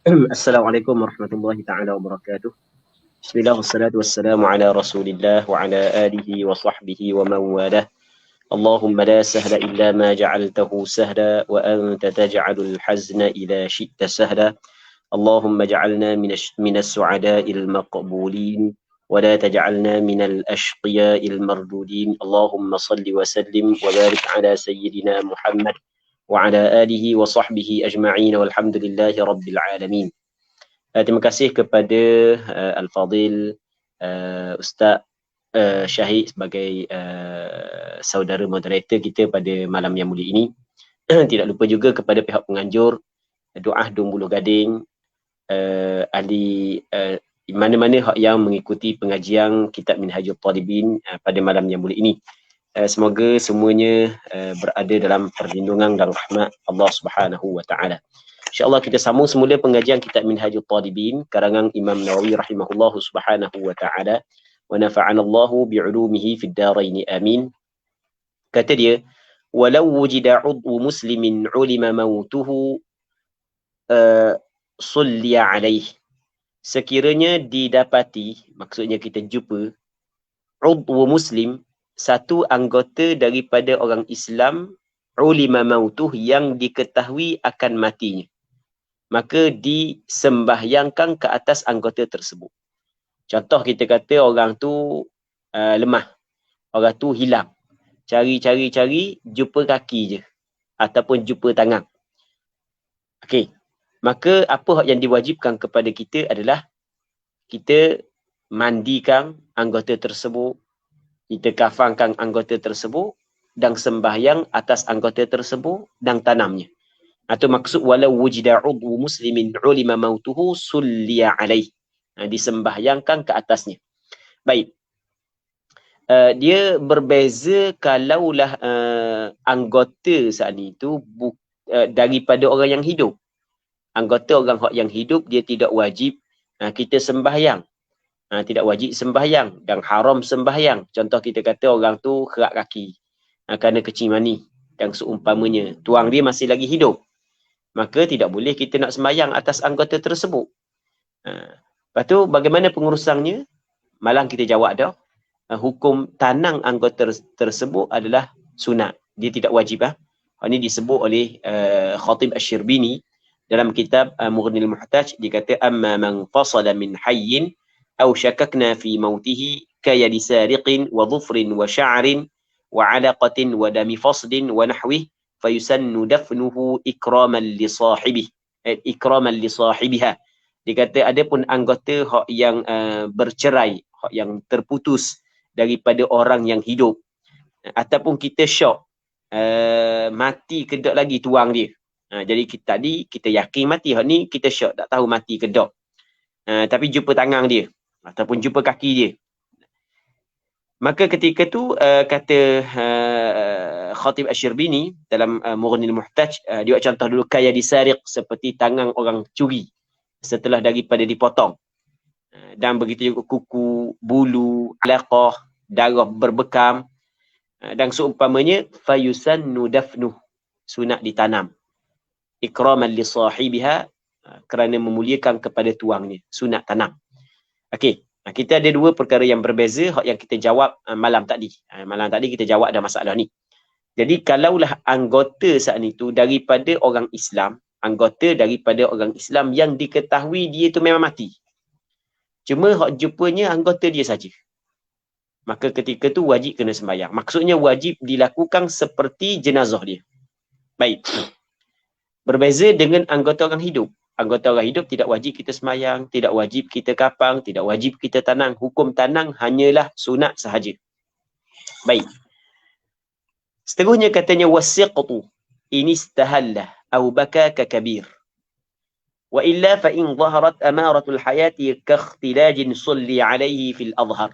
Assalamualaikum warahmatullahi taala wabarakatuh. Bismillah wassalatu wassalamu ala Rasulillah wa ala alihi wa sahbihi wa man walah. Allahumma la sahla illa ma ja'altahu sahla wa anta taj'alul hazna idza syi'ta sahla. Allahumma ja'alna minas su'ada'il maqbulin wa la taj'alna minal ashqiya'il mardudin. Allahumma salli wa sallim wa barik ala sayyidina Muhammad wa ala alihi wa sahbihi ajma'in walhamdulillahi rabbil alamin. Terima kasih kepada Al-Fadil Ustaz Syahid sebagai saudara moderator kita pada malam yang mulia ini. Tidak lupa juga kepada pihak penganjur Doah Dum Buluh Gading, ahli mana-mana yang mengikuti pengajian kitab Minhajul Talibin pada malam yang mulia ini. Semoga semuanya berada dalam perlindungan dan rahmat Allah Subhanahu wa taala. InsyaAllah kita sambung semula pengajian kitab Minhajul Talibin karangan Imam Nawawi rahimahullahu subhanahu wa ta'ala wa nafa'anallahu bi'ulumihi fid daraini amin. Kata dia, walau wujida udwu muslimin ulima mautuhu sulliya alaih. Sekiranya didapati, maksudnya kita jumpa udwu muslim, satu anggota daripada orang Islam, ulima mautuh, yang diketahui akan matinya, maka disembahyangkan ke atas anggota tersebut. Contoh kita kata orang tu lemah, orang tu hilang, cari, jumpa kaki je ataupun jumpa tangan. Okey, maka apa yang diwajibkan kepada kita adalah kita mandikan anggota tersebut, kita kafankan anggota tersebut dan sembahyang atas anggota tersebut dan tanamnya. Atau maksud walau wujida udwu muslimin ulima mautuhu sulliya alaih, disembahyangkan ke atasnya. Baik, dia berbeza kalaulah anggota saat itu daripada orang yang hidup. Anggota orang yang hidup dia tidak wajib kita sembahyang, tidak wajib sembahyang dan haram sembahyang. Contoh kita kata orang tu kerak kaki kerana kecil mani dan seumpamanya, tuang dia masih lagi hidup, maka tidak boleh kita nak sembahyang atas anggota tersebut. Lepas tu bagaimana pengurusannya? Malang kita jawab dah. Hukum tanang anggota tersebut adalah sunat. Dia tidak wajib. Ini disebut oleh Khatib Asy-Syirbini dalam kitab Mughnil Muhtaj. Dia kata, amma man fasala min hayyin aw syakakna fi mautihi kayadi sariqin wa dhufrin wa sya'rin wa alaqatin wa dami fasdin wa nahwih fayusannu dafnuhu ikraman li sahibih, ikraman li sahibiha. Dia kata adapun anggota hak yang bercerai, hak yang terputus daripada orang yang hidup, ataupun kita syok, mati ke dak lagi tuang dia. Jadi tadi kita yakin mati, hak ni kita syok tak tahu mati ke dak. Tapi jumpa tangan dia ataupun jumpa kaki dia. Maka ketika tu kata Khatib Asy-Syirbini dalam Mughnil Muhtaj, dia buat contoh dulu kaya disariq, seperti tangan orang curi setelah daripada dipotong. Dan begitu juga kuku, bulu, alaqah, darah berbekam, dan seumpamanya fayusannu dafnuh, sunat ditanam, ikraman li sahibiha, kerana memuliakan kepada tuangnya, sunat tanam. Okey. Kita ada dua perkara yang berbeza yang kita jawab malam tadi. Malam tadi kita jawab dah masalah ni. Jadi kalaulah anggota saat itu daripada orang Islam, anggota daripada orang Islam yang diketahui dia tu memang mati, cuma hak jumpanya anggota dia saja, maka ketika tu wajib kena sembahyang. Maksudnya wajib dilakukan seperti jenazah dia. Baik. Berbeza dengan anggota orang hidup. Anggota orang hidup tidak wajib kita sembahyang, tidak wajib kita kapang, tidak wajib kita tanang. Hukum tanang hanyalah sunat sahaja. Baik. Seterusnya katanya wasiqtu in istahalla aw baka ka kabir. Wa illa fa in dhaharat amaratul hayati ka ikhtilajin sulli alaihi fil adhhar.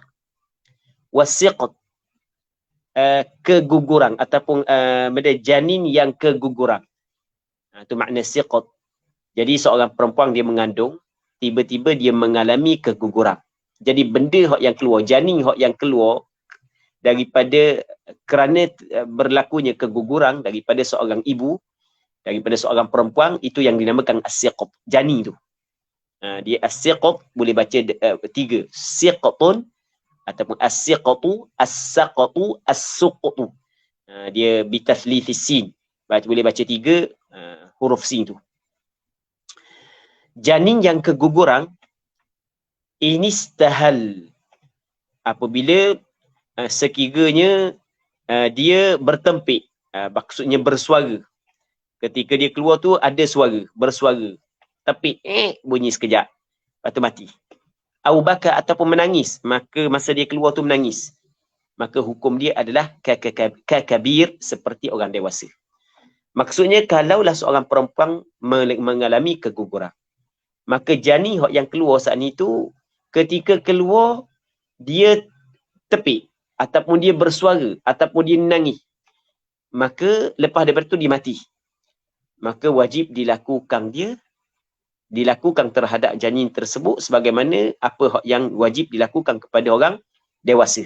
Wasiqt, keguguran ataupun janin yang keguguran. Itu makna siqt. Jadi seorang perempuan dia mengandung, tiba-tiba dia mengalami keguguran. Jadi benda yang keluar, janin yang keluar daripada kerana berlakunya keguguran daripada seorang ibu, daripada seorang perempuan, itu yang dinamakan as-siqt, janin tu. Dia as-siqat boleh baca 3. Siqatun ataupun as-siqatu, as-saqatu, as-suqtu. Dia bitathlithis sin. Boleh baca 3 huruf sin tu. Janin yang keguguran ini istahal apabila sekiranya dia bertempik, maksudnya bersuara. Ketika dia keluar tu ada suara, bersuara. Tapi bunyi sekejap, lepas tu mati. Au baka ataupun menangis, maka masa dia keluar tu menangis, maka hukum dia adalah kakabir, seperti orang dewasa. Maksudnya kalaulah seorang perempuan mengalami keguguran, maka janin yang keluar saat ni tu, ketika keluar dia tepik ataupun dia bersuara ataupun dia menangis, maka lepas daripada tu dia mati. Maka wajib dilakukan terhadap janin tersebut sebagaimana apa yang wajib dilakukan kepada orang dewasa.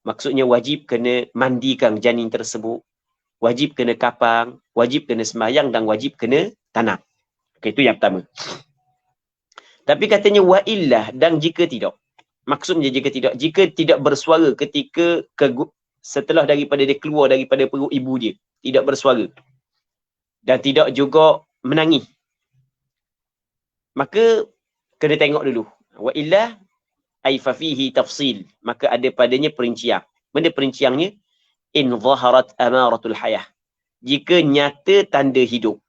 Maksudnya wajib kena mandikan janin tersebut, wajib kena kapang, wajib kena sembahyang dan wajib kena tanam. Okay, itu yang pertama. Tapi katanya wa illah, dan jika tidak. Maksudnya jika tidak bersuara ketika setelah daripada dia keluar daripada perut ibu dia, tidak bersuara dan tidak juga menangis, maka kena tengok dulu. Wa illah ay fa fihi tafsil, maka ada padanya perincian. Benda perinciannya, in zaharat amaratul hayah, jika nyata tanda hidup.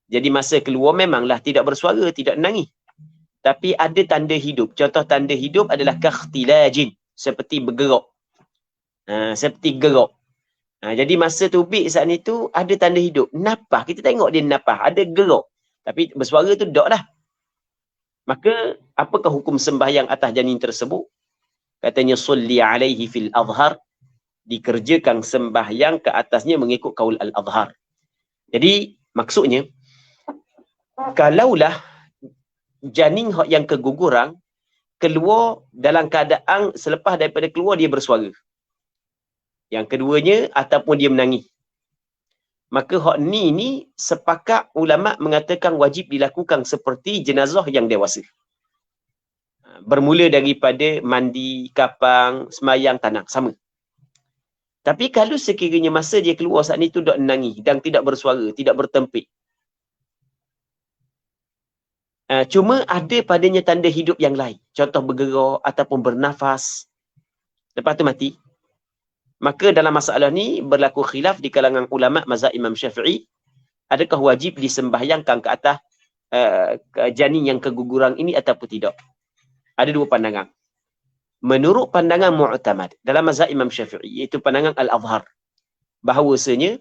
Jadi masa keluar memanglah tidak bersuara, tidak menangis, tapi ada tanda hidup. Contoh tanda hidup adalah kakhtilajin, seperti bergerak, seperti gerak. Jadi masa tubik saat ni tu ada tanda hidup, napah, kita tengok dia napah, ada gerak, tapi bersuara tu tak dah. Maka apakah hukum sembahyang atas janin tersebut? Katanya sulli alaihi fil azhar, dikerjakan sembahyang ke atasnya mengikut kaul al-azhar. Jadi maksudnya, kalaulah janin yang keguguran keluar dalam keadaan selepas daripada keluar dia bersuara, yang keduanya ataupun dia menangis, maka hak ni sepakat ulama mengatakan wajib dilakukan seperti jenazah yang dewasa. Bermula daripada mandi, kapang, semayang, tanam, sama. Tapi kalau sekiranya masa dia keluar saat ni tu tak menangis dan tidak bersuara, tidak bertempik, cuma ada padanya tanda hidup yang lain, contoh bergerak ataupun bernafas, lepas tu mati, maka dalam masalah ni berlaku khilaf di kalangan ulama mazhab Imam Syafi'i, adakah wajib disembahyangkan ke atas janin yang keguguran ini ataupun tidak. Ada dua pandangan. Menurut pandangan mu'tamad dalam mazhab Imam Syafi'i, iaitu pandangan al-azhar, bahawasanya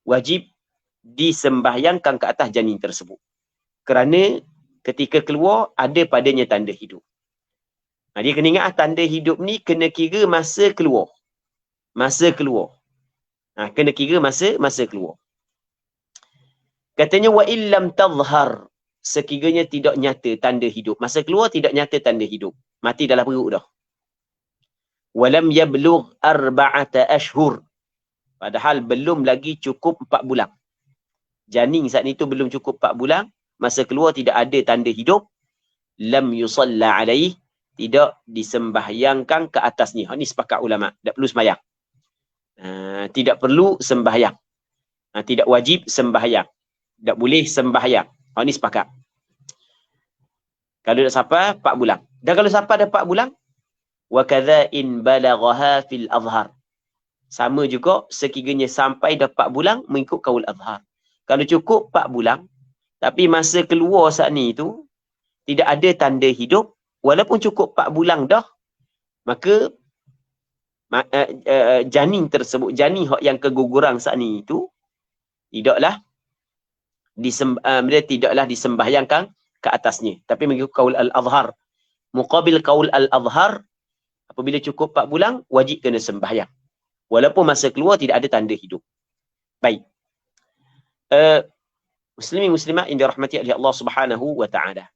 wajib disembahyangkan ke atas janin tersebut, kerana ketika keluar ada padanya tanda hidup. Dia kena ingat tanda hidup ni kena kira masa keluar. Kena kira masa keluar. Katanya wa illam tadhhar, sekiranya tidak nyata tanda hidup, masa keluar tidak nyata tanda hidup, mati dalam perut dah. Walam yablugh 4 ashhur, padahal belum lagi cukup 4 bulan. Janin saat itu belum cukup 4 bulan, masa keluar tidak ada tanda hidup, lam yusalla alaih, tidak disembahyangkan ke atasnya. Ini sepakat ulama, tak perlu sembahyang. Tidak perlu sembahyang. Tidak wajib sembahyang. Tak boleh sembahyang. Ini sepakat. Kalau dah sampai 4 bulan. Dan kalau sampai dah 4 bulan, wa kadza in balaghaha fil azhar. Sama juga sekiranya sampai dah 4 bulan mengikut kaul azhar. Kalau cukup 4 bulan, tapi masa keluar saat ni tu tidak ada tanda hidup, walaupun cukup 4 bulan dah, maka janin tersebut, janin yang keguguran saat ni itu tidaklah disembahyangkan ke atasnya, tapi mengikut kaul al-azhar. Muqabil kaul al-azhar, apabila cukup 4 bulan wajib kena sembahyang, walaupun masa keluar tidak ada tanda hidup. Baik, muslimin muslimat yang dirahmati oleh Allah Subhanahu wa taala,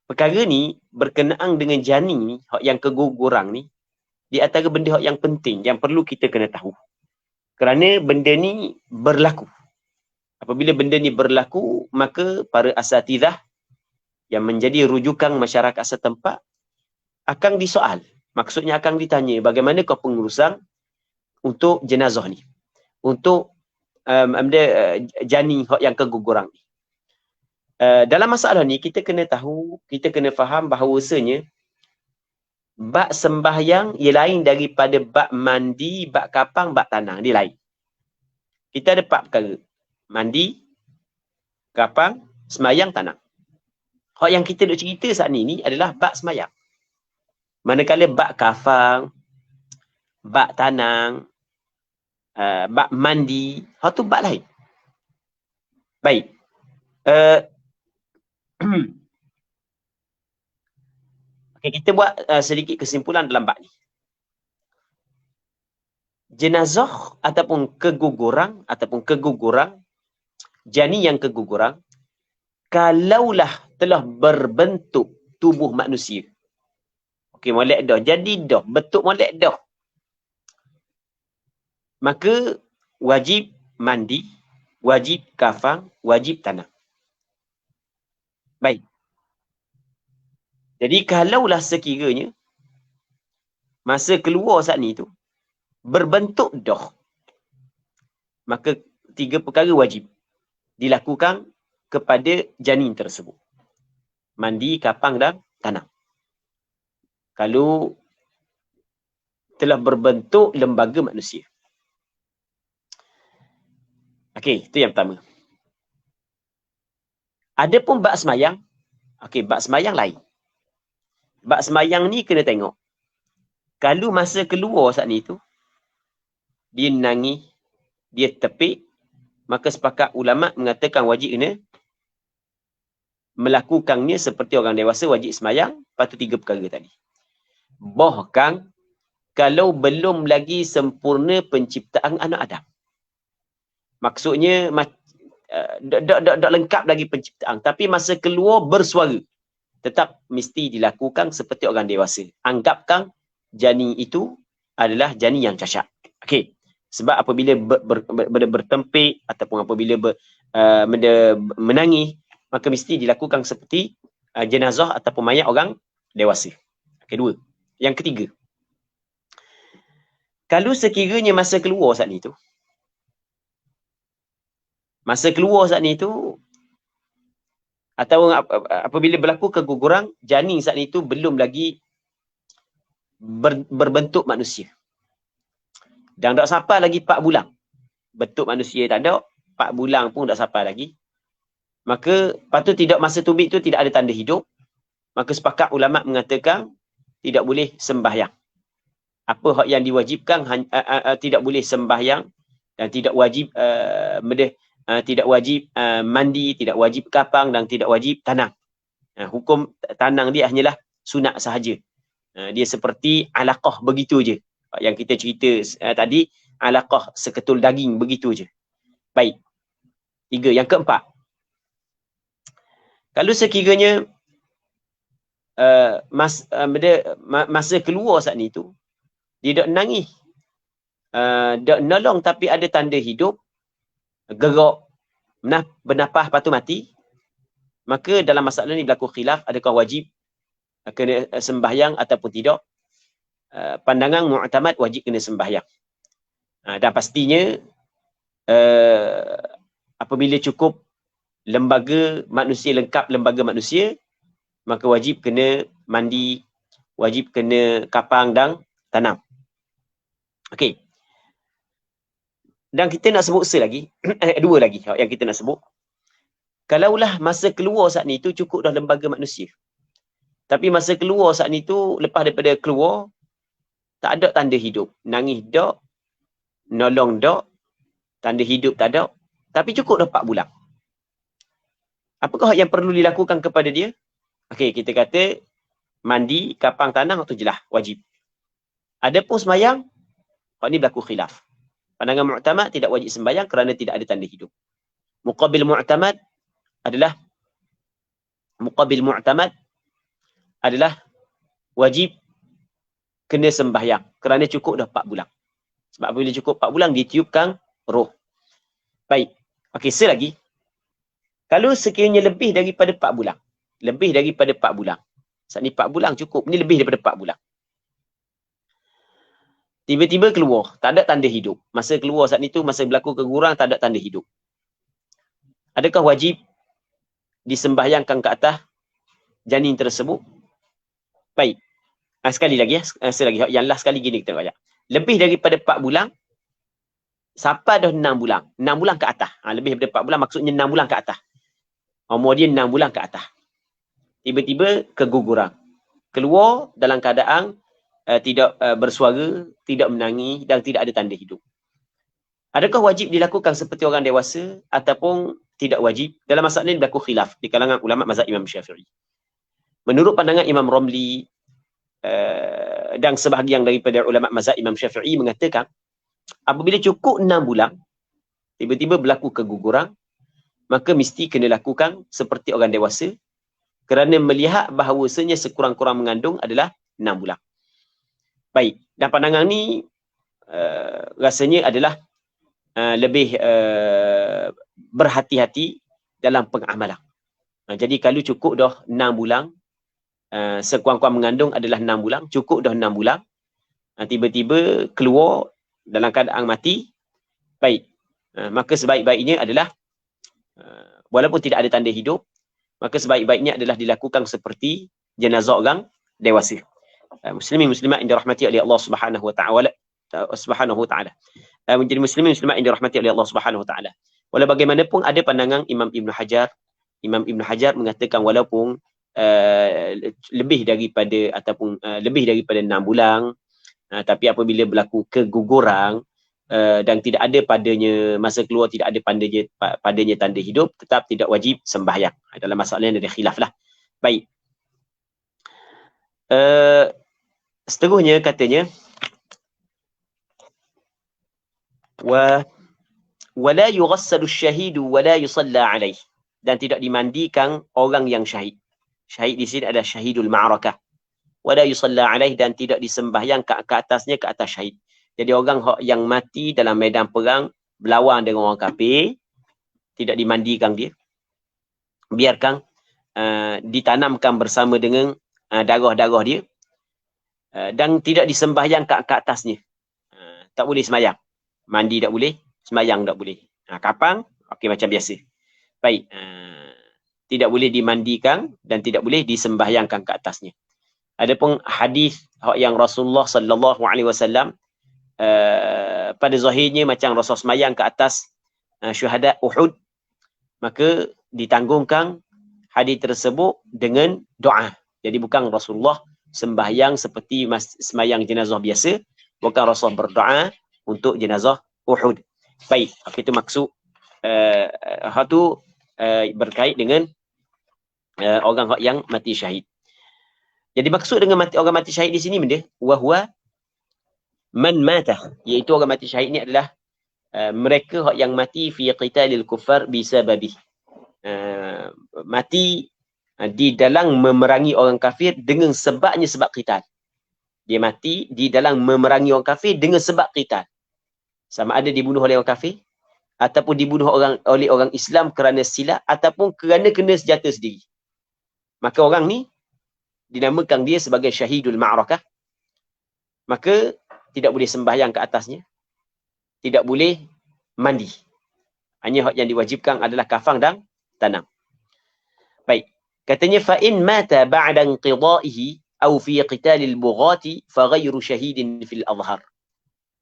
perkara ni berkenaan dengan janin ni yang keguguran ni, di antara benda yang penting yang perlu kita kena tahu. Kerana benda ni berlaku. Apabila benda ni berlaku, maka para asatidzah yang menjadi rujukan masyarakat setempat akan disoal. Maksudnya akan ditanya, bagaimana kau pengurusan untuk jenazah ni? Untuk janin yang keguguran ni. Dalam masalah ni, kita kena tahu, kita kena faham bahawasanya bab sembahyang ia lain daripada bab mandi, bab kapang, bab tanang. Dia lain. Kita ada 4 perkara. Mandi, kapang, sembahyang, tanang. Hak yang kita nak cerita saat ni adalah bab sembahyang. Manakala bab kafang, bab tanang, bab mandi, hak tu bab lain. Baik. Okay, kita buat sedikit kesimpulan dalam bab ni. Jenazah ataupun keguguran, janin yang keguguran, kalaulah telah berbentuk tubuh manusia. Okey, molek dah. Jadi dah. Bentuk molek dah. Maka wajib mandi, wajib kafang, wajib tanam. Baik. Jadi kalaulah sekiranya masa keluar saat ni tu berbentuk dah, maka 3 perkara wajib dilakukan kepada janin tersebut. Mandi, kapang dan tanam. Kalau telah berbentuk lembaga manusia. Okey, itu yang pertama. Adapun bab semayang, okey, bab semayang lain. Bab semayang ni kena tengok. Kalau masa keluar saat ni tu, dia nangis, dia tepik, maka sepakat ulama' mengatakan wajib kena melakukannya seperti orang dewasa, wajib semayang, lepas tu 3 perkara tadi. Bahkan, kalau belum lagi sempurna penciptaan anak Adam. Maksudnya, tak lengkap lagi penciptaan. Tapi masa keluar bersuara, tetap mesti dilakukan seperti orang dewasa. Anggapkan janin itu adalah janin yang cacat. Okey. Sebab apabila bertempik ataupun apabila menangis, maka mesti dilakukan seperti jenazah ataupun mayat orang dewasa. Kedua. Yang ketiga. Kalau sekiranya masa keluar saat ni tu, atau apabila berlaku keguguran, janin saat itu belum lagi berbentuk manusia. Dan tak sampai lagi 4 bulan. Bentuk manusia tak ada, 4 bulan pun tak sampai lagi. Maka, patut tidak masa tubik tu tidak ada tanda hidup. Maka sepakat ulama' mengatakan tidak boleh sembahyang. Apa hak yang diwajibkan, tidak boleh sembahyang dan tidak wajib tidak wajib mandi, tidak wajib kapang dan tidak wajib tanang. Hukum tanang dia hanyalah sunat sahaja. Dia seperti alaqah begitu je. Yang kita cerita tadi, alaqah seketul daging begitu je. Baik. 3. Yang keempat. Kalau sekiranya masa keluar saat ni tu, dia tak nangis, tak nolong tapi ada tanda hidup, gerak, bernafas lepas tu mati, maka dalam masalah ni berlaku khilaf, adakah wajib kena sembahyang ataupun tidak. Pandangan mu'tamad wajib kena sembahyang. Dan pastinya apabila cukup lembaga manusia, lengkap lembaga manusia, maka wajib kena mandi, wajib kena kapang dan tanam. Okey. Dan kita nak sebut lagi, 2 lagi yang kita nak sebut. Kalaulah masa keluar saat ni tu cukup dah lembaga manusia. Tapi masa keluar saat ni tu, lepas daripada keluar, tak ada tanda hidup. Nangis tak, nolong tak, tanda hidup tak ada. Tapi cukup dah 4 bulan. Apakah yang perlu dilakukan kepada dia? Okey, kita kata mandi, kapang, tanang, itu jelas, wajib. Adapun sembahyang, hak ni berlaku khilaf. Pandangan mu'tamad tidak wajib sembahyang kerana tidak ada tanda hidup. Muqabil mu'tamad adalah wajib kena sembahyang kerana cukup dah 4 bulan. Sebab apabila cukup 4 bulan ditiupkan roh. Baik. Okey, selagi kalau sekiranya lebih daripada 4 bulan, lebih daripada 4 bulan. Saat ni 4 bulan cukup, ni lebih daripada 4 bulan. Tiba-tiba keluar, tak ada tanda hidup. Masa keluar saat ni tu, masa berlaku keguguran, tak ada tanda hidup. Adakah wajib disembahyangkan ke atas janin tersebut? Baik. Sekali lagi ya, sekali lagi. Yang last sekali gini kita baca. Lebih daripada 4 bulan, sampai dah 6 bulan. 6 bulan ke atas. Lebih daripada 4 bulan maksudnya 6 bulan ke atas. Umur dia 6 bulan ke atas. Tiba-tiba keguguran. Keluar dalam keadaan tidak bersuara, tidak menangis dan tidak ada tanda hidup. Adakah wajib dilakukan seperti orang dewasa ataupun tidak wajib? Dalam masalah ini berlaku khilaf di kalangan ulama mazhab Imam Syafi'i. Menurut pandangan Imam Romli dan sebahagian daripada ulama mazhab Imam Syafi'i mengatakan apabila cukup 6 bulan tiba-tiba berlaku keguguran, maka mesti kena lakukan seperti orang dewasa kerana melihat bahawasanya sekurang-kurang mengandung adalah 6 bulan. Baik, dan pandangan ni rasanya adalah lebih berhati-hati dalam pengamalan. Jadi kalau cukup dah 6 bulan, sekurang-kurang mengandung adalah 6 bulan, cukup dah 6 bulan, tiba-tiba keluar dalam keadaan mati, baik, maka sebaik-baiknya adalah walaupun tidak ada tanda hidup, maka sebaik-baiknya adalah dilakukan seperti jenazah orang dewasa. Muslimin muslimat yang dirahmati oleh Allah Subhanahu wa taala. Menjadi muslimin muslimat yang dirahmati oleh Allah Subhanahu wa taala. Walau bagaimanapun ada pandangan Imam Ibn Hajar. Imam Ibn Hajar mengatakan walaupun lebih daripada 6 bulan, tapi apabila berlaku keguguran dan tidak ada padanya masa keluar, tidak ada padanya tanda hidup, tetap tidak wajib sembahyang. Dalam masalah ini ada khilaf lah. Baik. Seterusnya katanya wala yughassalu asy-syahidu wala yusalla alaih, dan tidak dimandikan orang yang syahid. Syahid di sini adalah syahidul ma'rakah. Wala yusalla alaih, dan tidak disembahyang ke atasnya, ke atas syahid. Jadi orang yang mati dalam medan perang berlawan dengan orang kafir, tidak dimandikan dia. Biarkan ditanamkan bersama dengan darah-darah dia. Dan tidak disembahyang ke atasnya. Tak boleh semayang. Mandi tak boleh, semayang tak boleh. Kapang, okey macam biasa. Baik. Tidak boleh dimandikan dan tidak boleh disembahyangkan ke atasnya. Adapun hadis yang Rasulullah sallallahu alaihi wasallam pada zahirnya macam Rasul semayang ke atas syuhada Uhud, maka ditanggungkan hadis tersebut dengan doa. Jadi bukan Rasulullah sembahyang seperti semayang jenazah biasa, bukan Rasul berdoa untuk jenazah Uhud. Baik, itu maksud berkait dengan orang yang mati syahid. Jadi maksud dengan orang mati syahid di sini benda wahwa man mata, iaitu orang mati syahid ni adalah mereka yang mati fi qitalil kuffar bisababi, mati di dalam memerangi orang kafir dengan sebab qital. Dia mati di dalam memerangi orang kafir dengan sebab qital. Sama ada dibunuh oleh orang kafir ataupun dibunuh oleh orang Islam kerana silap ataupun kerana kena senjata sendiri. Maka orang ni dinamakan dia sebagai syahidul ma'rakah. Maka tidak boleh sembahyang ke atasnya. Tidak boleh mandi. Hanya yang diwajibkan adalah kafan dan tanam. Baik. Katanya fa in mata ba'da inqidaihi aw fi qitalil bughati fa ghairu syahidin fil azhar.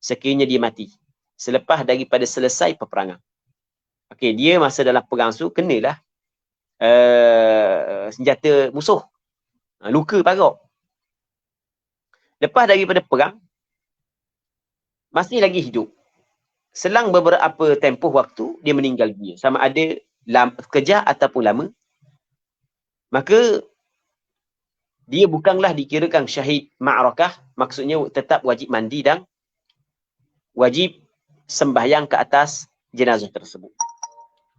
Sekiranya dia mati selepas daripada selesai peperangan. Okey, dia masa dalam perang tu kenalah senjata musuh. Luka parah. Lepas daripada perang masih lagi hidup. Selang beberapa tempoh waktu dia meninggal dunia. Sama ada kejap ataupun lama. Maka dia bukanlah dikirakan syahid ma'rakah, maksudnya tetap wajib mandi dan wajib sembahyang ke atas jenazah tersebut.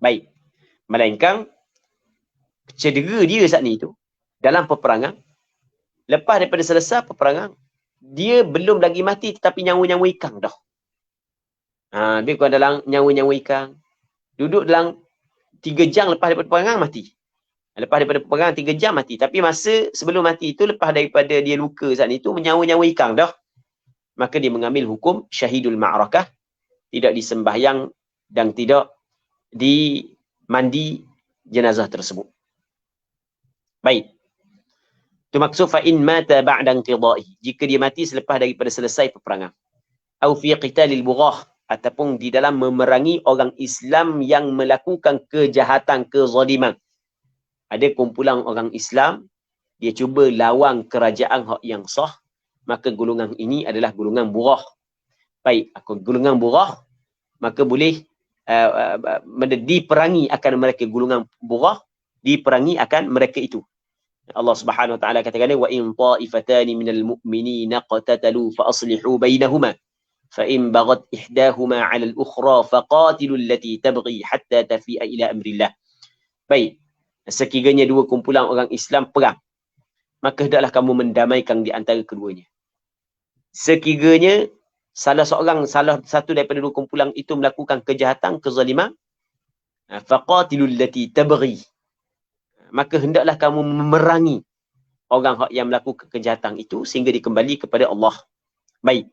Baik. Melainkan cedera dia saat ni tu dalam peperangan, lepas daripada selesai peperangan, dia belum lagi mati tetapi nyawa-nyawa ikang dah. Dia kau dalam nyawa-nyawa ikang, duduk dalam 3 jam lepas daripada peperangan mati. Lepas daripada peperangan 3 jam mati. Tapi masa sebelum mati itu, lepas daripada dia luka saat itu, menyawa-nyawa ikan dah. Maka dia mengambil hukum syahidul ma'rakah, tidak disembahyang dan tidak dimandi jenazah tersebut. Baik. Itu maksud fa'in mata ba'da inqidha'i. Jika dia mati selepas daripada selesai peperangan. Au fi qitalil bughah, ataupun di dalam memerangi orang Islam yang melakukan kejahatan, kezaliman. Ada kumpulan orang Islam, dia cuba lawan kerajaan hak yang sah, maka golongan ini adalah golongan bughah. Baik, golongan bughah, maka boleh diperangi akan mereka, golongan bughah diperangi akan mereka itu. Allah Subhanahu wa taala katakan, wa in ta'ifatani minal mu'minina qatatalu fa aslihu bainahuma fa in baghat ihdahuma 'ala al-ukhra faqatilu allati tabghi hatta tafi'a ila amrillah. Baik, sekiranya dua kumpulan orang Islam perang, maka hendaklah kamu mendamaikan di antara keduanya. Sekiranya salah satu daripada dua kumpulan itu melakukan kejahatan, kezaliman, faqatilu allati tabghi, maka hendaklah kamu memerangi orang yang melakukan kejahatan itu sehingga dikembali kepada Allah. Baik.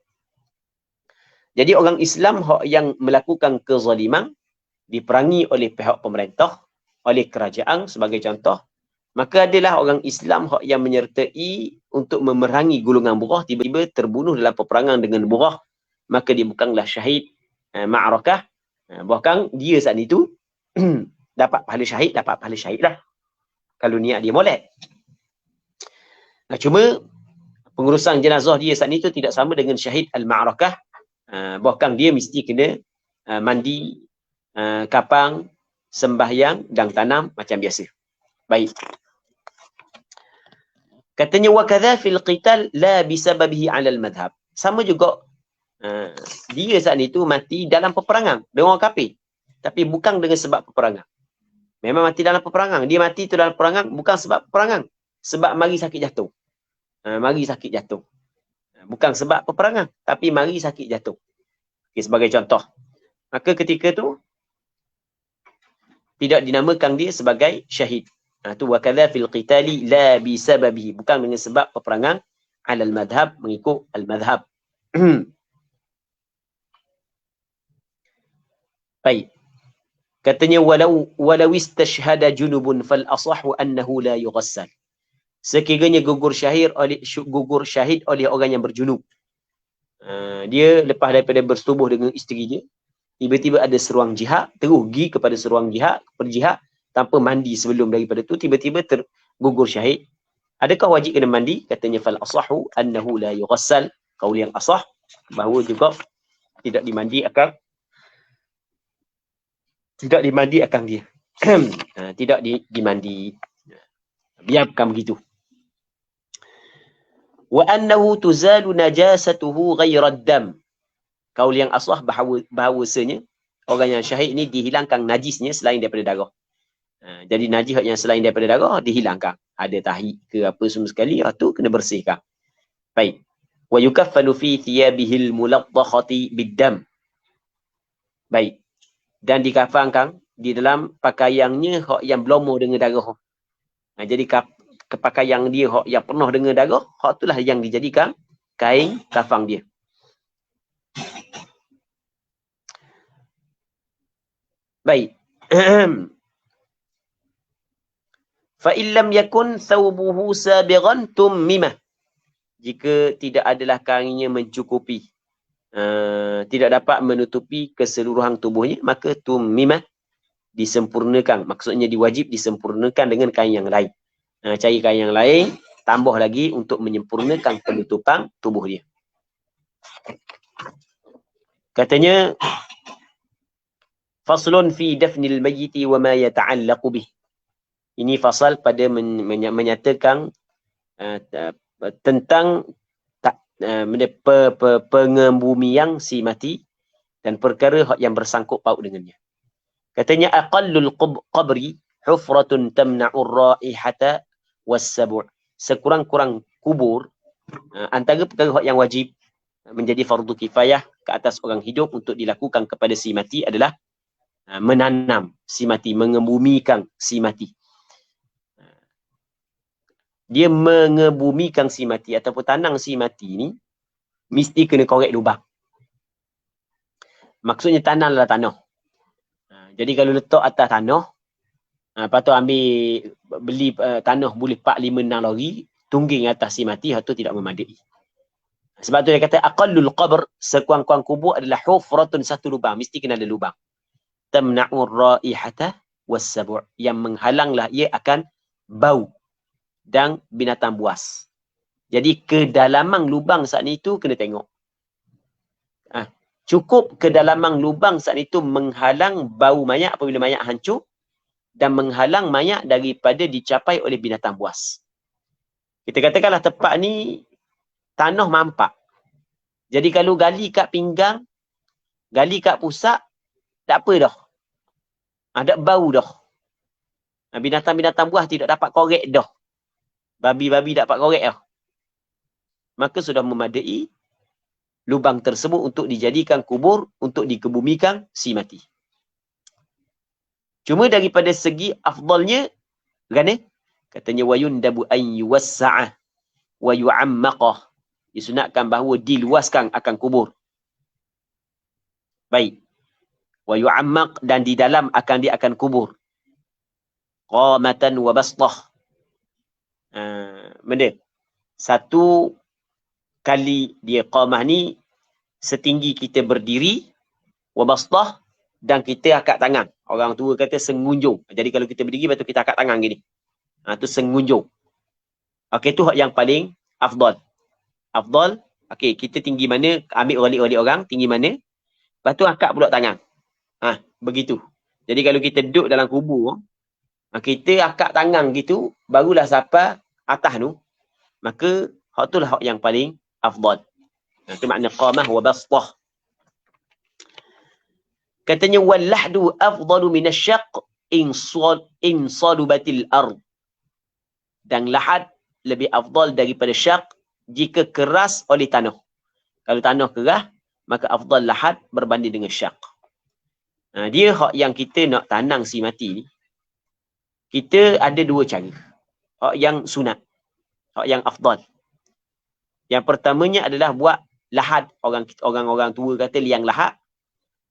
Jadi orang Islam yang melakukan kezaliman diperangi oleh pihak pemerintah, oleh kerajaan sebagai contoh, maka adalah orang Islam yang menyertai untuk memerangi golongan bughah, tiba-tiba terbunuh dalam peperangan dengan bughah, maka dia bukanlah syahid ma'rakah, bahkan dia saat itu dapat pahala syahid lah. Kalau niat dia molek. Cuma pengurusan jenazah dia saat itu tidak sama dengan syahid al-ma'rakah. Bahkan dia mesti kena mandi, kapang, sembahyang dan tanam macam biasa. Baik. Katanya wa kadza fil qital la bisababihi 'ala al-madhhab. Sama juga dia saat itu mati dalam peperangan dengan orang kafir, tapi bukan dengan sebab peperangan. Memang mati dalam peperangan. Dia mati itu dalam peperangan bukan sebab peperangan. Sebab mari sakit jatuh. Bukan sebab peperangan. Tapi mari sakit jatuh. Okay, sebagai contoh. Maka ketika tu tidak dinamakan dia sebagai syahid. Itu wa kadza fil qitali la bisababihi. Bukan dengan sebab peperangan. Alal madhab, mengikut al-madhab. Baik. Katanya walau istashhada junubun fal asahhu annahu la yughassal. Sekiranya gugur syahid oleh orang yang berjunub. Dia lepas daripada bersetubuh dengan isteri dia, tiba-tiba ada seruang jihad, terus pergi kepada seruang jihad, berjihad tanpa mandi sebelum daripada tu, tiba-tiba tergugur syahid. Adakah wajib kena mandi? Katanya fal asahhu annahu la yughassal. Qaul yang asah bahawa juga tidak dimandi akan dia. Tidak dimandi. Biarkan begitu. Wa annahu tuzalu najasatuhu ghayra ad-dam. Kaul yang asah bahawasanya orang yang syahid ini dihilangkan najisnya selain daripada darah. Jadi najis yang selain daripada darah dihilangkan. Ada tahi ke apa semua sekali, itu kena bersihkan. Baik. Wa yukaffalu fi thiyabihil muladdahati bid-dam. Baik. Dan dikafankan di dalam pakaiannya yang berlumur dengan darah. Jadi pakaian dia yang penuh dengan darah, itulah yang dijadikan kain kafan dia. Baik. Fa illam yakun thawbuhu sabighan tummimah. Jika tidak adalah kainnya mencukupi, tidak dapat menutupi keseluruhan tubuhnya, maka tummimah, disempurnakan. Maksudnya diwajib disempurnakan dengan kain yang lain. Cari kain yang lain, tambah lagi untuk menyempurnakan penutupan tubuh dia. Katanya faslun fi dafnil mayyiti wa ma yata'allaqu bih. Ini fasal pada menyatakan tentang pengembumian si mati dan perkara yang bersangkut paut dengannya. Katanya aqallul qabri hufratun tamna'ur raihata was-sabu'. Sekurang-kurang kubur, antara perkara yang wajib menjadi fardu kifayah ke atas orang hidup untuk dilakukan kepada si mati adalah menanam si mati, mengembumikan si mati. dia mengebumikan si mati ataupun tanang si mati ni, mesti kena korek lubang. Maksudnya tanamlah tanah. Jadi kalau letak atas tanah, lepas tu ambil, beli tanah boleh 4, 5, 6 lori, tungging atas si mati, itu tidak memadai. Sebab tu dia kata, aqallul qabr, sekuang-kuang kubur adalah hufratun, satu lubang. Mesti kena ada lubang. Tamna'ur ra'ihata was-sabu', yang menghalanglah ia akan bau dan binatang buas. Jadi kedalaman lubang saat itu kena tengok. Cukup kedalaman lubang saat itu menghalang bau mayat apabila mayat hancur dan menghalang mayat daripada dicapai oleh binatang buas. Kita katakanlah tempat ni tanah mampak. Jadi kalau gali kat pinggang, gali kat pusat, tak apa dah. Ada bau dah. Binatang-binatang buas tidak dapat korek dah. Babi-babi dapat korek dah. Maka sudah memadai lubang tersebut untuk dijadikan kubur, untuk dikebumikan si mati. Cuma daripada segi afdalnya, kan katanya wayundabu an yuwassa'a wa yu'ammaqah. Disunatkan bahawa diluaskan akan kubur. Baik. Wa yu'ammaq, dan di dalam dia akan kubur. Qamatan wa bastah. Benda. Satu kali dia qamah ni setinggi kita berdiri, wa bastah, dan kita angkat tangan. Orang tua kata sengunjung. Jadi kalau kita berdiri, betul kita angkat tangan gini. Itu sengunjung. Okey, tu yang paling afdal. Afdal, okey, kita tinggi mana, ambil olik-olik orang, tinggi mana, lepas tu angkat pula tangan. Begitu. Jadi kalau kita duduk dalam kubur, kita angkat tangan gitu, barulah sampai atas tu, maka hak tu lah hak yang paling afdal. Itu makna qamah wa bastah. Katanya wallahdu afdalu minasyaq in salubatil ard. Dan lahad lebih afdal daripada syaq jika keras oleh tanah. Kalau tanah keras, maka afdal lahad berbanding dengan syaq. Dia hak yang kita nak tanang si mati ni, kita ada dua cara. Hak yang sunat, hak yang afdal. Yang pertamanya adalah buat lahad. Orang-orang tua kata liang lahad.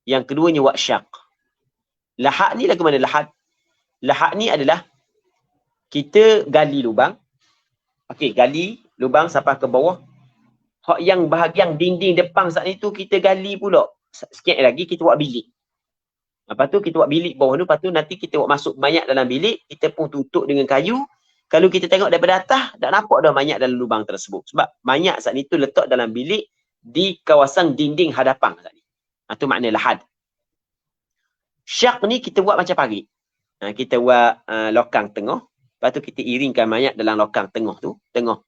Yang keduanya buat syaq. Lahad ni lagu mana lahad? Lahad ni adalah kita gali lubang. Okey, gali lubang sampai ke bawah. Hak yang bahagian dinding depan saat itu kita gali pula. Sikit lagi kita buat bilik. Lepas tu kita buat bilik bawah tu, lepas tu nanti kita buat masuk mayat dalam bilik, kita pun tutup dengan kayu. Kalau kita tengok daripada atas, tak nampak dah mayat dalam lubang tersebut. Sebab mayat saat itu letak dalam bilik di kawasan dinding hadapan saat ni. Itu makna lahad. Syaq ni kita buat macam parit. Kita buat lokang tengah. Lepas tu kita iringkan mayat dalam lokang tengah tu. Tengah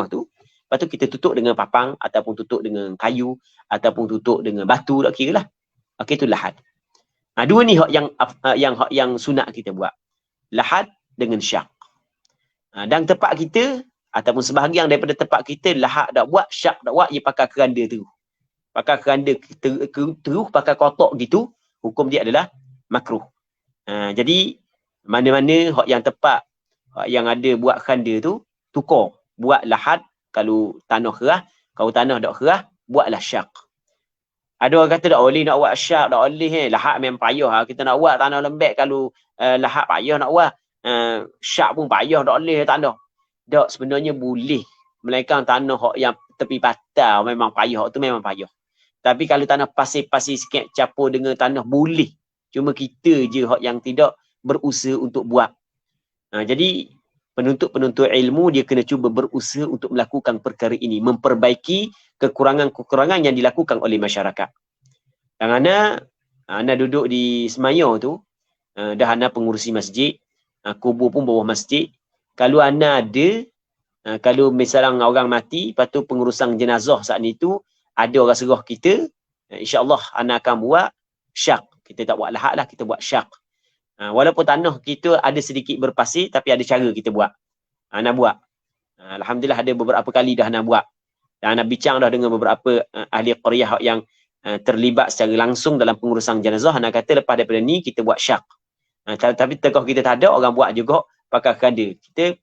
tu. Lepas tu kita tutup dengan papang, ataupun tutup dengan kayu, ataupun tutup dengan batu, tak kira lah. Okey, tu lahad. Dua ni hak yang sunat kita buat. Lahad dengan syaq. Dan tempat kita, ataupun sebahagian daripada tempat kita, lahad tak buat, syaq tak buat, ia pakai keranda terus. Pakai keranda terus, pakai kotak gitu, hukum dia adalah makruh. Jadi, mana-mana hak yang tepat, hak yang ada buat keranda tu, tukar. Buat lahad kalau tanah kerah, kalau tanah tak kerah, buatlah syaq. Ada orang kata tak boleh nak buat syaq, tak boleh. Lahad memang payah. Kita nak buat tanah lembek, kalau lahad payah nak buat. Syaq pun payah, tak boleh tanah. Tak, sebenarnya boleh. Melainkan tanah hak yang tepi patah memang payah, tu memang payah. Tapi kalau tanah pasir-pasir sikit campur dengan tanah boleh. Cuma kita je hak yang tidak berusaha untuk buat. Jadi penuntut-penuntut ilmu dia kena cuba berusaha untuk melakukan perkara ini, memperbaiki kekurangan-kekurangan yang dilakukan oleh masyarakat. Dan ana duduk di Semaya tu, dah ana pengurusi masjid, kubur pun bawah masjid. Kalau ana ada, kalau misalnya orang mati, lepas tu pengurusan jenazah saat itu, ada orang serah kita, insya-Allah ana akan buat syaq. Kita tak buat lahad lah, kita buat syaq. Walaupun tanah kita ada sedikit berpasir, tapi ada cara kita buat. Ana buat. Alhamdulillah ada beberapa kali dah ana buat. Dan ana bincang dah dengan beberapa ahli qaryah yang terlibat secara langsung dalam pengurusan jenazah. Ana kata lepas daripada ni kita buat syaq. Tapi tekah kita tak ada, orang buat juga pakai keranda. Kita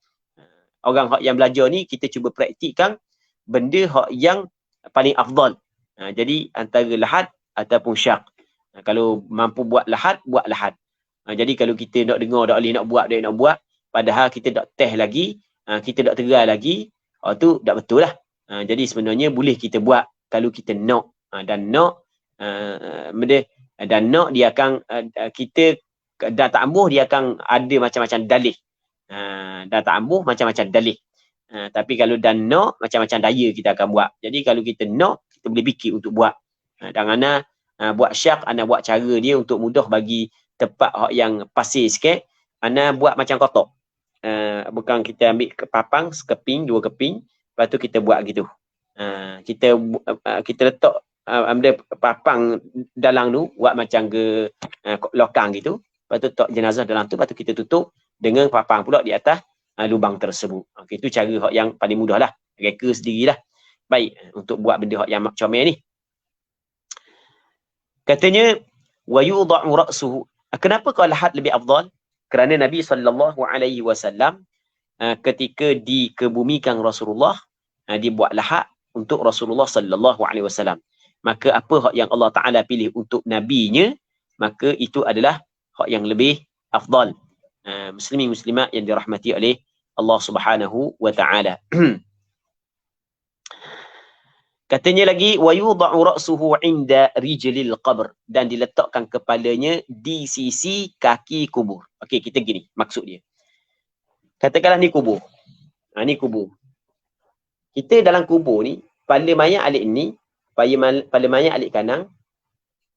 orang hak yang belajar ni kita cuba praktikkan benda hak yang paling afdal. Jadi antara lahad ataupun syak. Kalau mampu buat lahad, buat lahad. Jadi kalau kita nak dengar dak boleh nak buat, padahal kita dak test lagi, kita dak terai lagi, tu dak betul lah. Jadi sebenarnya boleh kita buat kalau kita nak. Dan nak dia akan kita dah tak ambuh, dia akan ada macam-macam dalih. Dah tak ambuh macam-macam dalih. Tapi kalau dah nak, macam-macam daya kita akan buat. Jadi kalau kita nak, kita boleh fikir untuk buat. Dan ana buat syak, ana buat cara dia untuk mudah bagi tempat hak yang pasir sikit, ana buat macam kotak. Bukan kita ambil papang sekeping, 2 keping, lepas tu kita buat gitu. Kita letak ambil papang dalam tu, buat macam ke lokang gitu. Lepas tu letak jenazah dalam tu, lepas tu kita tutup dengan papang pula di atas lubang tersebut. Okey, itu cara hak yang paling mudah lah. Reka sendirilah. Baik, untuk buat benda hak yang comel ni. Katanya, wa yudha'u ra'suhu. Kenapa kalau lahad lebih afdal? Kerana Nabi SAW ketika dikebumikan Rasulullah, dibuat lahad untuk Rasulullah SAW. Maka apa hak yang Allah Ta'ala pilih untuk Nabi-Nya, maka itu adalah hak yang lebih afdal. Muslimin muslimat yang dirahmati oleh Allah Subhanahu wa Ta'ala. Katanya lagi, wa yudha'u ra'suhu 'inda rijlil qabr, dan diletakkan kepalanya di sisi kaki kubur. Okey, kita gini maksud dia. Katakanlah ni kubur. Ni kubur. Kita dalam kubur ni, kepala mayat alik ni, kepala mayat alik kanan,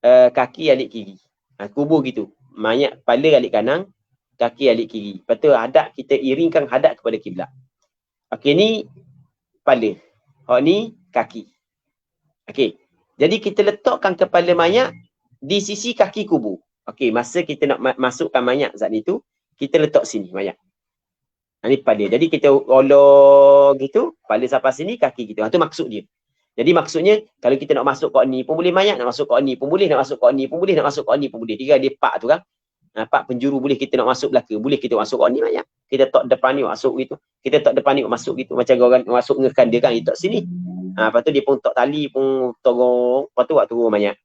kaki alik kiri. Kubur gitu. Mayat kepala alik kanan, kaki alik kiri. Lepas tu hadap, kita iringkan hadap kepada kiblat. Okey, ni kepala. Hak ni kaki. Okey. Jadi kita letakkan kepala mayat di sisi kaki kubur. Okey, masa kita nak masukkan mayat saat itu, kita letak sini mayat. Ini kepala. Jadi kita olor gitu, kepala sampai sini, kaki gitu. Itu maksud dia. Jadi maksudnya, kalau kita nak masuk kat ni pun boleh mayat, nak masuk kat ni pun boleh, nak masuk kat ni pun boleh, nak masuk kat ni pun boleh. Dia pak tu kan. Pak penjuru boleh kita nak masuk belaka, boleh kita masuk kat ni mayat. Kita tak depan ni masuk gitu. Kita tak depan ni masuk gitu. Macam orang masuk ngekan dia kan, dia tak sini. Lepas tu dia pun tak tali pun tolong, lepas tu buat turun mayat.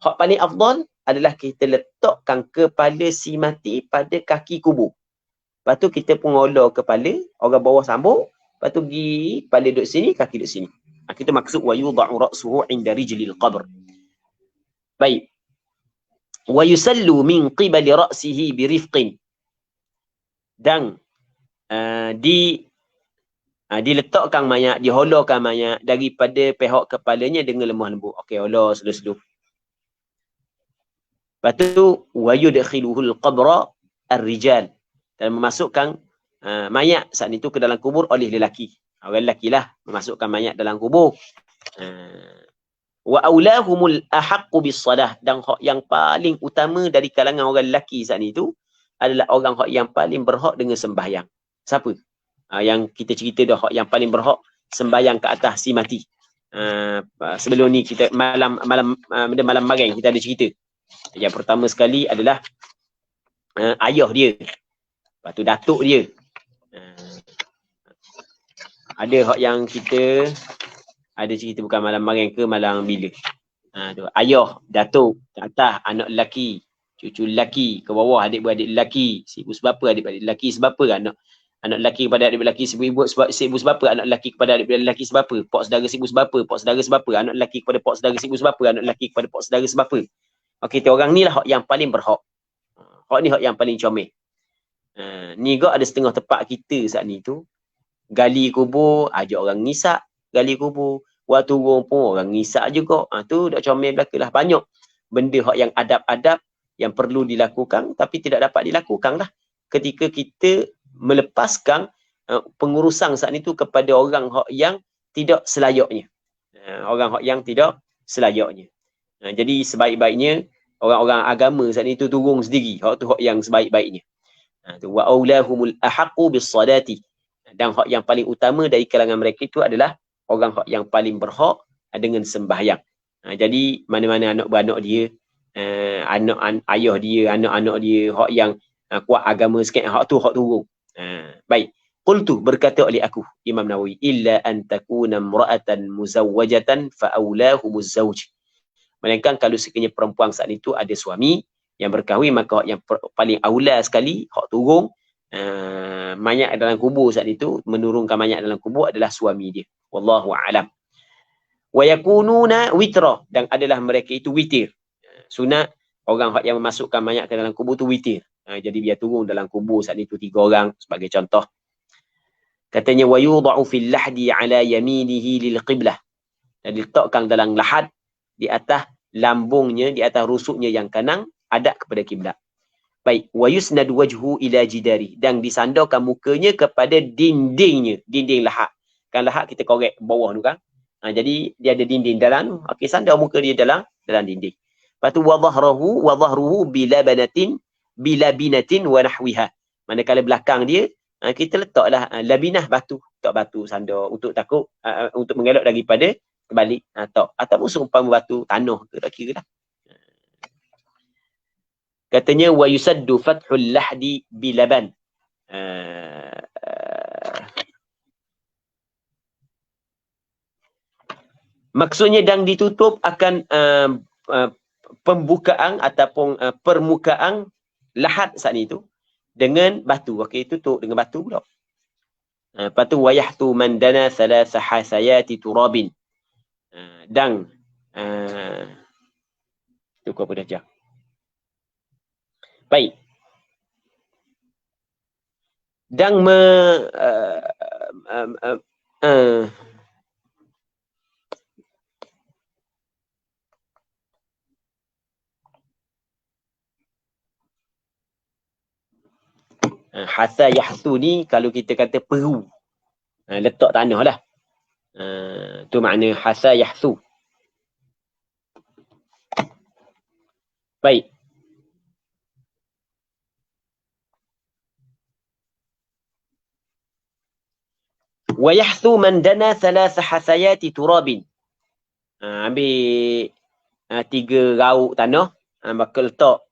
Hak paling afdal adalah kita letakkan kepala si mati pada kaki kubur. Lepas tu kita pun olor kepala, orang bawah sambung, lepas tu pergi kepala duduk sini, kaki duduk sini. Kita maksud wa yudha'u ra'suhu 'inda rijlil qabr. Baik. Wa yusallu min qibali ra'sihi birifqin. Dan diletakkan mayat, diholorkan mayat daripada pihak kepalanya dengan lemah lembut. Okey, holor slow-slow. Lepas tu wa yudkhiluhul qabra ar-rijal, dan memasukkan mayat saat itu ke dalam kubur oleh lelaki. Orang lelaki lah memasukkan mayat dalam kubur. Wa aulahumul ahaqqu bis-salah, dan hak yang paling utama dari kalangan orang lelaki saat itu adalah orang hak yang paling berhak dengan sembahyang. Siapa? Yang kita cerita dah, hak yang paling berhak sembahyang ke atas si mati. Sebelum ni kita malam magang kita ada cerita. Yang pertama sekali adalah ayah dia. Lepas tu datuk dia. Ada hak yang kita ada cerita, bukan malam magang ke malam bila. Tu ayah, datuk, ke atas anak lelaki, cucu lelaki, ke bawah adik-beradik lelaki, si ibu sebapa, adik-beradik lelaki sebapa, anak lelaki kepada adik lelaki, si ibu sebapa, anak lelaki kepada adik lelaki sebapa, pak saudara si ibu sebapa, pak saudara sebapa, anak lelaki kepada pak saudara si ibu sebapa, anak lelaki kepada pak saudara sebapa. Okey, tu orang ni lah hak yang paling berhak. Hak ni hak yang paling comel. Ni juga ada setengah tempat kita saat ni tu, gali kubur, ajak orang ngisak, gali kubur, buat turun pun orang ngisak juga. Tu dah comel belaka lah. Banyak benda hak yang adab-adab yang perlu dilakukan tapi tidak dapat dilakukan lah ketika kita melepaskan pengurusan saat itu kepada orang hak yang tidak selayaknya. Orang hak yang tidak selayaknya. Jadi sebaik-baiknya orang-orang agama saat itu turun sendiri. Hak tu hak yang sebaik-baiknya. Wa aulahumul ahaqqu bis-salati, dan hak yang paling utama dari kalangan mereka itu adalah orang hak yang paling berhak dengan sembahyang. Jadi mana-mana anak beranak dia, ayah dia, anak-anak dia, hak yang kuat agama sikit, hak tu hak turun. Baik. Qultu, berkata oleh aku, Imam Nawawi, illa an takuna imra'atan muzawwajatan fa aulahumuz zawj. Melainkan kalau sekiranya perempuan saat itu ada suami yang berkahwin, maka yang paling aula sekali, hak turun mayat dalam kubur saat itu, menurunkan mayat dalam kubur adalah suami dia. Wallahu a'lam. Wa yakununa witra, dan adalah mereka itu witir. Sunat orang yang memasukkan mayat ke dalam kubur tu witir. Jadi dia turun dalam kubur saat itu 3 orang sebagai contoh. Katanya wa yudha'u fil lahdi ala yaminihi lil qiblah. Dan diletakkan dalam lahad di atas lambungnya, di atas rusuknya yang kanan hadap kepada kiblat. Baik, wa yusnad wajhu ila jidari, dan disandarkan mukanya kepada dindingnya, dinding lahad. Kan lahad kita korek bawah tu kan. Jadi dia ada dinding dalam tu. Okey, sandar muka dia dalam dinding. Lepas tu wa dhahruhu bilabinatin wa nahwiha. Manakala belakang dia kita letaklah labinah, batu, letak batu sandar untuk takut untuk mengelak daripada kebalik ataupun seumpama batu tanah ke tak kira lah. Katanya wa yusaddu fathul lahdi bilaban. Maksudnya dan ditutup akan pembukaan ataupun permukaan lahad saat itu dengan batu. Okey, tutup dengan batu pula. Lepas tu wayahtu man dana thalatha hasayati turabin. Dan cukup apa dah jam. Baik. Dan hasa yahtu ni kalau kita kata peru, letak tanah lah. Tu makna hasa yahtu. Baik. Wa yahthu man dana thalatha hasayati turabin. Ambil 3 rauk tanah, maka letak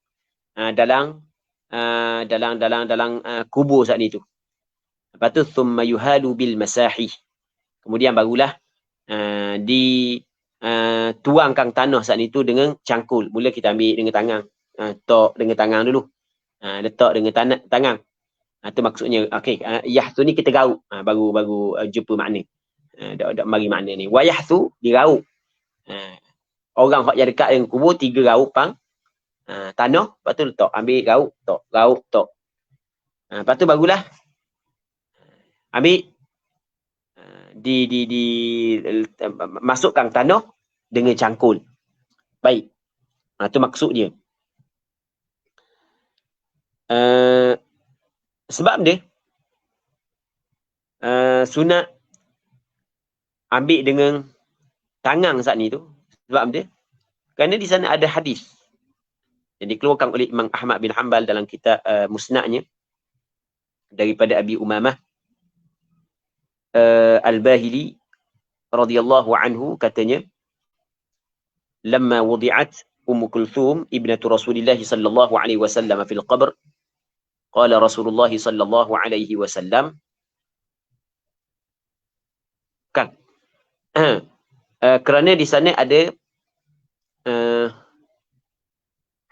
dalam kubur saat itu. Lepas tu thumma yuhalu bil masahi. Kemudian barulah tuangkan tanah saat itu dengan cangkul. Mula kita ambil dengan tangan. Tok dengan tangan dulu. Letak dengan tangan. Itu maksudnya. Okey, yahtu ni kita gauk. Baru jumpa makna. Dak mari makna ni. Wa yahtu dirauk. Orang yang dekat dengan kubur 3 rauk pang tanah, lepas tu letak, ambil rauk tok. Lepas tu barulah ambil masukkan tanah dengan cangkul. Baik. Tu maksud dia. Sebab dia sunat ambil dengan tangan saat ni tu. Sebab dia kerana di sana ada hadis yang dikeluarkan oleh Imam Ahmad bin Hanbal dalam kitab Musnadnya daripada Abi Umamah Al-Bahili radhiyallahu anhu, katanya lamma wudi'at Ummu Kulthum ibnatu Rasulillah sallallahu alaihi wasallam fil qabr qala Rasulullah sallallahu alaihi wasallam kan kerana di sana ada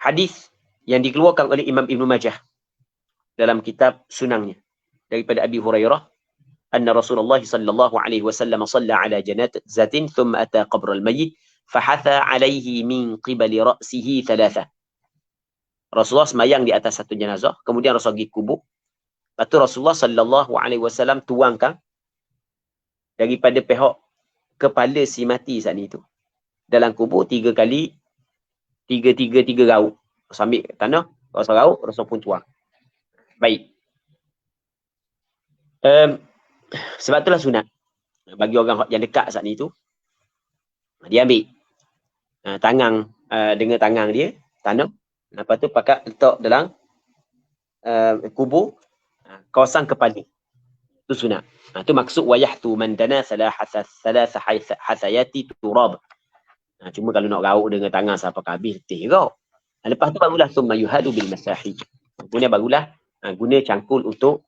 hadis yang dikeluarkan oleh Imam Ibn Majah dalam kitab sunangnya daripada Abi Hurairah anna Rasulullah sallallahu alaihi wasallam shalla ala janazatin thumma ata qabr al-mayyit fahatha alaihi min qibali ra'sihi thalatha. Rasulullah sembahyang di atas satu jenazah, kemudian Rasul pergi kubur. Lepas tu Rasulullah sallallahu alaihi wasallam tuangkan daripada pihak kepala si mati saat itu dalam kubur 3 kali 3 rauk. Rasul ambil tanah, Rasul rauk, Rasul pun tuang. Baik. Sebab itulah sunat bagi orang yang dekat saat itu, dia ambil tangan dengan tangan dia tanah, lepas tu pakai letak dalam kubur kawasan kepala. Itu sunat. Itu maksud wayahtu man dana thalatha hasayati turab. Cuma kalau nak rauk dengan tangan sampai habis letih rauk. Lepas tu barulah summa yuhadu bil masahi. Kemudian barulah guna cangkul untuk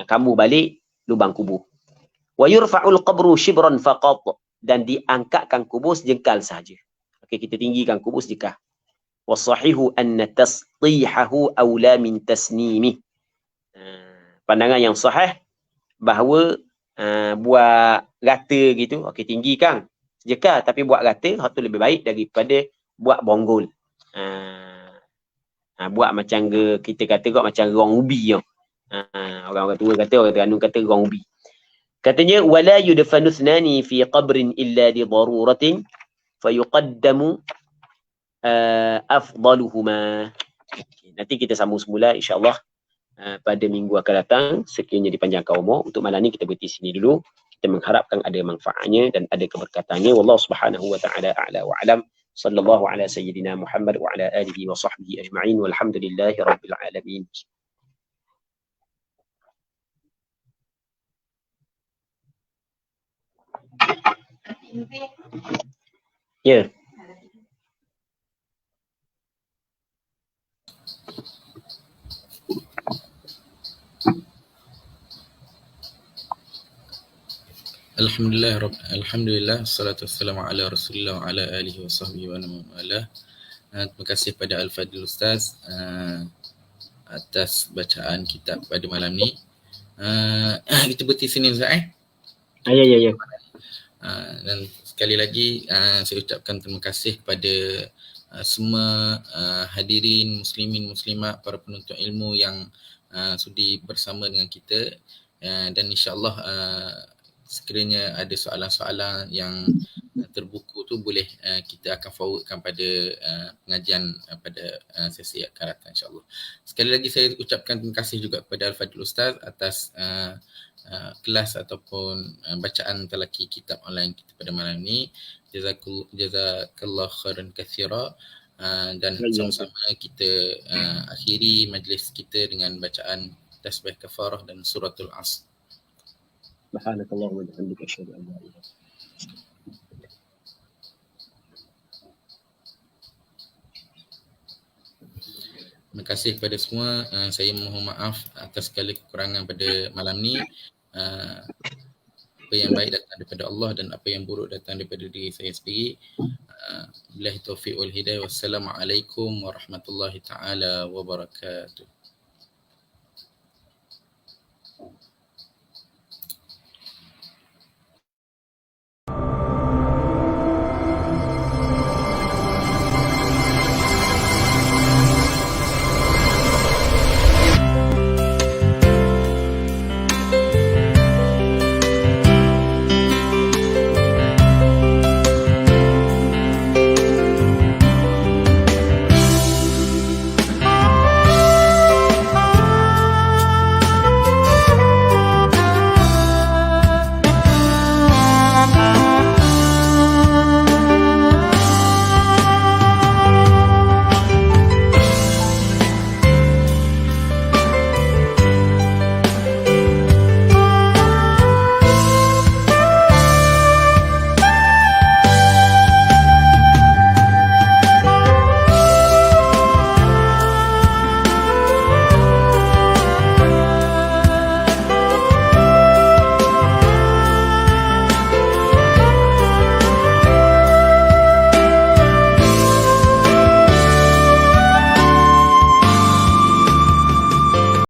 kamu balik lubang kubur. Wa yurfa'ul qabru shibran faqat, dan diangkatkan kubur sejengkal saja. Okey, kita tinggikan kubur sejengkal. Wasahihu anna tasqihahu aula min tasnimi. Pandangan yang sahih bahawa buat rata gitu, okey tinggikan sejengkal, tapi buat rata hak tu lebih baik daripada buat bonggol. Buat macam kita kata kok macam rong ubi tau. Orang-orang tua kata, orang Terengganu kata rong ubi. Katanya wala yudfanu thnani fi qabrin illa li daruratin fayuqaddamu afdaluhuma. Nanti kita sambung semula insya-Allah pada minggu akan datang. Sekiranya dipanjangkan umur. Untuk malam ni kita berhenti sini dulu. Kita mengharapkan ada manfaatnya dan ada keberkatannya. Wallahu subhanahu wa ta'ala a'la wa alam. Sallallahu ala sayyidina Muhammad wa ala alihi wa sahbihi ajma'in. Walhamdulillahi rabbil alamin. Ya. Alhamdulillah, salatu wassalamu ala Rasulillah wa ala alihi wa sahbihi wa ala. Terima kasih pada Al-Fadil Ustaz atas bacaan kitab pada malam ni. Kita berhenti sini Ustaz Ya. Dan sekali lagi saya ucapkan terima kasih kepada semua hadirin, muslimin, muslimat, para penuntut ilmu yang sudi bersama dengan kita, dan insya-Allah sekiranya ada soalan-soalan yang terbuku tu boleh kita akan forwardkan pada pengajian pada sesi akan datang insya-Allah. Sekali lagi saya ucapkan terima kasih juga kepada Al-Fadil Ustaz atas kelas ataupun bacaan telaki kitab online kita pada malam ni. Jazakallah khairan katsira, dan sama-sama kita akhiri majlis kita dengan bacaan tasbih kafarah dan suratul Asr. Subhanakallahumma wa bihamdika asyhadu an la ilaha illa anta. Terima kasih kepada semua. Saya mohon maaf atas segala kekurangan pada malam ni. Apa yang baik datang daripada Allah dan apa yang buruk datang daripada diri saya sendiri. Billahi taufiq wal hidayah. Wassalamualaikum warahmatullahi taala wabarakatuh.